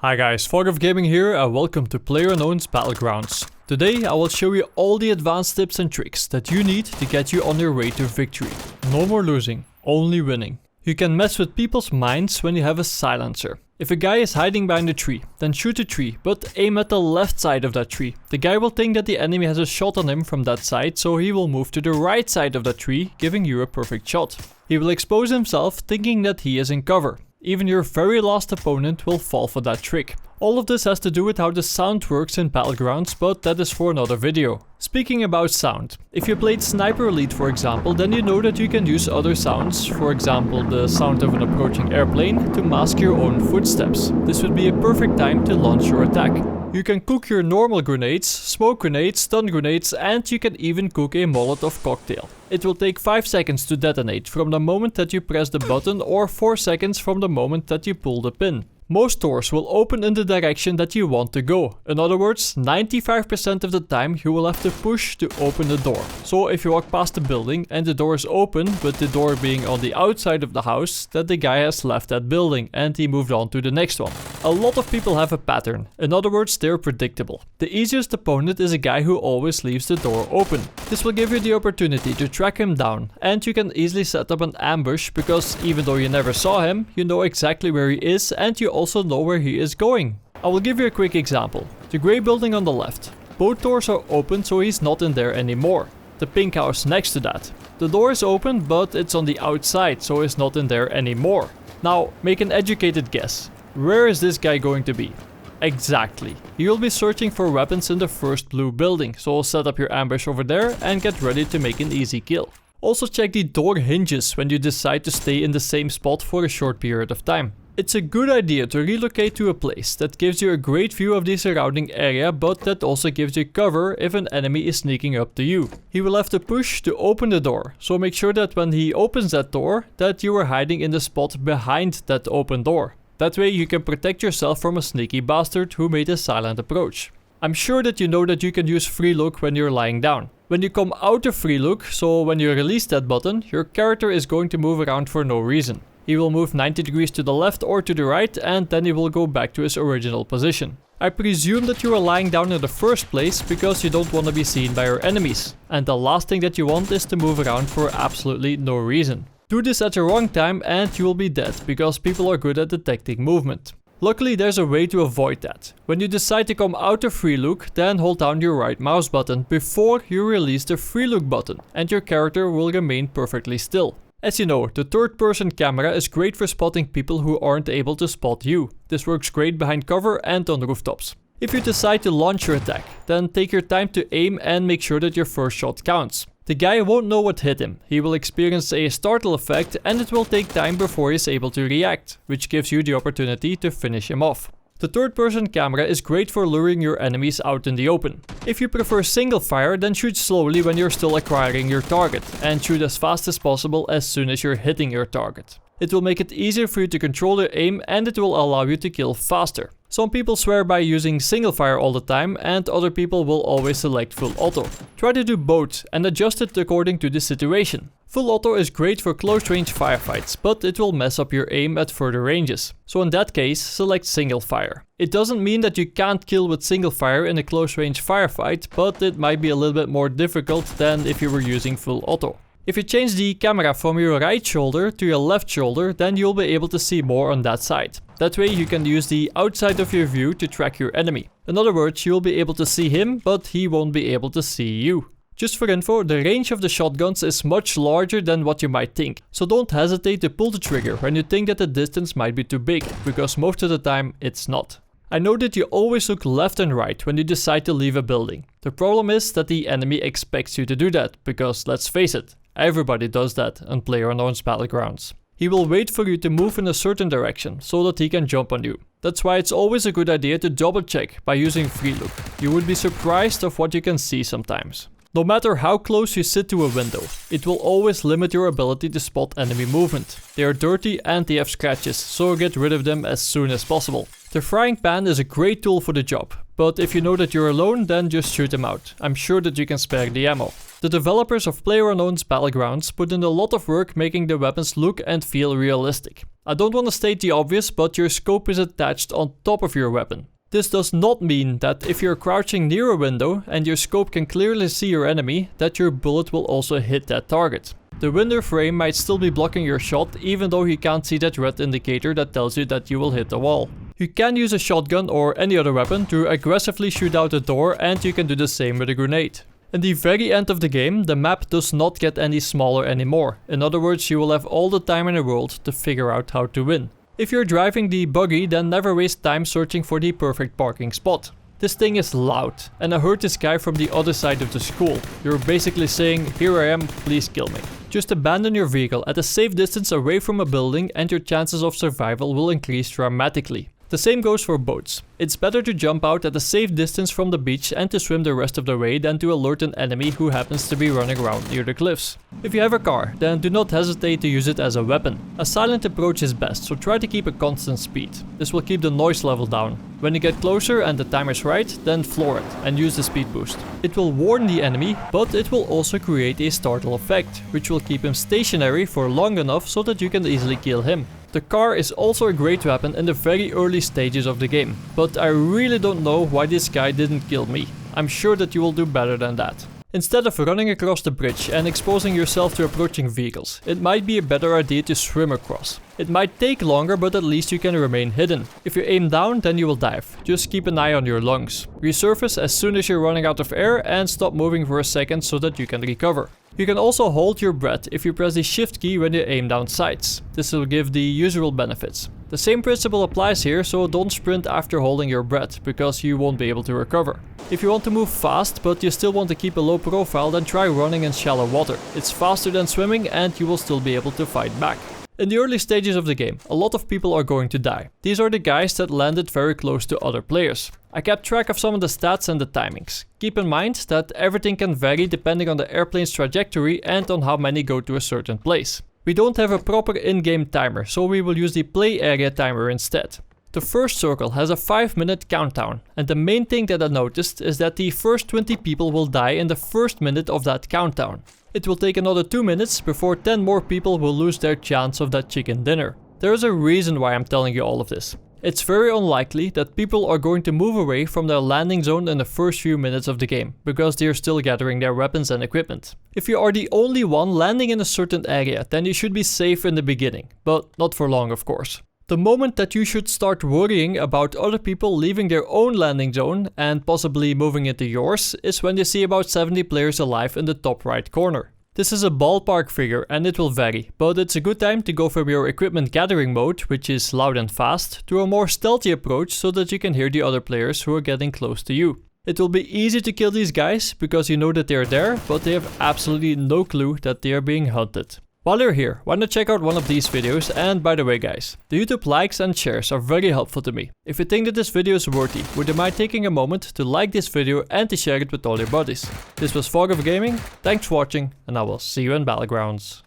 Hi guys, Fog of Gaming here and welcome to PlayerUnknown's Battlegrounds. Today I will show you all the advanced tips and tricks that you need to get you on your way to victory. No more losing, only winning. You can mess with people's minds when you have a silencer. If a guy is hiding behind a tree, then shoot a tree, but aim at the left side of that tree. The guy will think that the enemy has a shot on him from that side, so he will move to the right side of that tree, giving you a perfect shot. He will expose himself, thinking that he is in cover. Even your very last opponent will fall for that trick. All of this has to do with how the sound works in Battlegrounds, but that is for another video. Speaking about sound, if you played Sniper Elite for example, then you know that you can use other sounds, for example the sound of an approaching airplane, to mask your own footsteps. This would be a perfect time to launch your attack. You can cook your normal grenades, smoke grenades, stun grenades, and you can even cook a Molotov cocktail. It will take 5 seconds to detonate from the moment that you press the button or 4 seconds from the moment that you pull the pin. Most doors will open in the direction that you want to go. In other words, 95% of the time you will have to push to open the door. So if you walk past the building and the door is open, with the door being on the outside of the house, that the guy has left that building and he moved on to the next one. A lot of people have a pattern. In other words, they're predictable. The easiest opponent is a guy who always leaves the door open. This will give you the opportunity to track him down, and you can easily set up an ambush because even though you never saw him, you know exactly where he is and you also know where he is going. I will give you a quick example. The grey building on the left. Both doors are open, so he's not in there anymore. The pink house next to that. The door is open, but it's on the outside, so he's not in there anymore. Now, make an educated guess. Where is this guy going to be? Exactly. He will be searching for weapons in the first blue building, so set up your ambush over there and get ready to make an easy kill. Also check the door hinges when you decide to stay in the same spot for a short period of time. It's a good idea to relocate to a place that gives you a great view of the surrounding area, but that also gives you cover if an enemy is sneaking up to you. He will have to push to open the door, so make sure that when he opens that door, that you are hiding in the spot behind that open door. That way you can protect yourself from a sneaky bastard who made a silent approach. I'm sure that you know that you can use free look when you're lying down. When you come out of free look, so when you release that button, your character is going to move around for no reason. He will move 90 degrees to the left or to the right, and then he will go back to his original position. I presume that you are lying down in the first place because you don't want to be seen by your enemies. And the last thing that you want is to move around for absolutely no reason. Do this at the wrong time and you will be dead because people are good at detecting movement. Luckily there's a way to avoid that. When you decide to come out of free look, then hold down your right mouse button before you release the free look button and your character will remain perfectly still. As you know, the third-person camera is great for spotting people who aren't able to spot you. This works great behind cover and on rooftops. If you decide to launch your attack, then take your time to aim and make sure that your first shot counts. The guy won't know what hit him. He will experience a startle effect and it will take time before he's able to react, which gives you the opportunity to finish him off. The third-person camera is great for luring your enemies out in the open. If you prefer single fire, then shoot slowly when you're still acquiring your target, and shoot as fast as possible as soon as you're hitting your target. It will make it easier for you to control your aim and it will allow you to kill faster. Some people swear by using single fire all the time and other people will always select full auto. Try to do both and adjust it according to the situation. Full auto is great for close range firefights, but it will mess up your aim at further ranges. So in that case, select single fire. It doesn't mean that you can't kill with single fire in a close range firefight, but it might be a little bit more difficult than if you were using full auto. If you change the camera from your right shoulder to your left shoulder, then you'll be able to see more on that side. That way you can use the outside of your view to track your enemy. In other words, you'll be able to see him, but he won't be able to see you. Just for info, the range of the shotguns is much larger than what you might think, so don't hesitate to pull the trigger when you think that the distance might be too big, because most of the time it's not. I know that you always look left and right when you decide to leave a building. The problem is that the enemy expects you to do that, because let's face it, everybody does that on PlayerUnknown's Battlegrounds. He will wait for you to move in a certain direction so that he can jump on you. That's why it's always a good idea to double check by using free look. You would be surprised of what you can see sometimes. No matter how close you sit to a window, it will always limit your ability to spot enemy movement. They are dirty and they have scratches, so get rid of them as soon as possible. The frying pan is a great tool for the job, but if you know that you're alone, then just shoot them out. I'm sure that you can spare the ammo. The developers of PlayerUnknown's Battlegrounds put in a lot of work making the weapons look and feel realistic. I don't want to state the obvious, but your scope is attached on top of your weapon. This does not mean that if you're crouching near a window and your scope can clearly see your enemy, that your bullet will also hit that target. The window frame might still be blocking your shot even though you can't see that red indicator that tells you that you will hit the wall. You can use a shotgun or any other weapon to aggressively shoot out the door, and you can do the same with a grenade. In the very end of the game, the map does not get any smaller anymore. In other words, you will have all the time in the world to figure out how to win. If you're driving the buggy, then never waste time searching for the perfect parking spot. This thing is loud, and I heard this guy from the other side of the school. You're basically saying, "Here I am, please kill me." Just abandon your vehicle at a safe distance away from a building and your chances of survival will increase dramatically. The same goes for boats. It's better to jump out at a safe distance from the beach and to swim the rest of the way than to alert an enemy who happens to be running around near the cliffs. If you have a car, then do not hesitate to use it as a weapon. A silent approach is best, so try to keep a constant speed. This will keep the noise level down. When you get closer and the time is right, then floor it and use the speed boost. It will warn the enemy, but it will also create a startle effect, which will keep him stationary for long enough so that you can easily kill him. The car is also a great weapon in the very early stages of the game, but I really don't know why this guy didn't kill me. I'm sure that you will do better than that. Instead of running across the bridge and exposing yourself to approaching vehicles, it might be a better idea to swim across. It might take longer, but at least you can remain hidden. If you aim down, then you will dive. Just keep an eye on your lungs. Resurface as soon as you're running out of air and stop moving for a second so that you can recover. You can also hold your breath if you press the shift key when you aim down sights. This will give the usual benefits. The same principle applies here, so don't sprint after holding your breath, because you won't be able to recover. If you want to move fast, but you still want to keep a low profile, then try running in shallow water. It's faster than swimming and you will still be able to fight back. In the early stages of the game, a lot of people are going to die. These are the guys that landed very close to other players. I kept track of some of the stats and the timings. Keep in mind that everything can vary depending on the airplane's trajectory and on how many go to a certain place. We don't have a proper in-game timer, so we will use the play area timer instead. The first circle has a 5-minute countdown, and the main thing that I noticed is that the first 20 people will die in the first minute of that countdown. It will take another 2 minutes before 10 more people will lose their chance of that chicken dinner. There is a reason why I'm telling you all of this. It's very unlikely that people are going to move away from their landing zone in the first few minutes of the game, because they are still gathering their weapons and equipment. If you are the only one landing in a certain area, then you should be safe in the beginning, but not for long, of course. The moment that you should start worrying about other people leaving their own landing zone and possibly moving into yours is when you see about 70 players alive in the top right corner. This is a ballpark figure and it will vary, but it's a good time to go from your equipment gathering mode, which is loud and fast, to a more stealthy approach so that you can hear the other players who are getting close to you. It will be easy to kill these guys because you know that they are there, but they have absolutely no clue that they are being hunted. While you're here, why not check out one of these videos? And by the way guys, the YouTube likes and shares are very helpful to me. If you think that this video is worthy, would you mind taking a moment to like this video and to share it with all your buddies? This was Fog of Gaming, thanks for watching, and I will see you in Battlegrounds.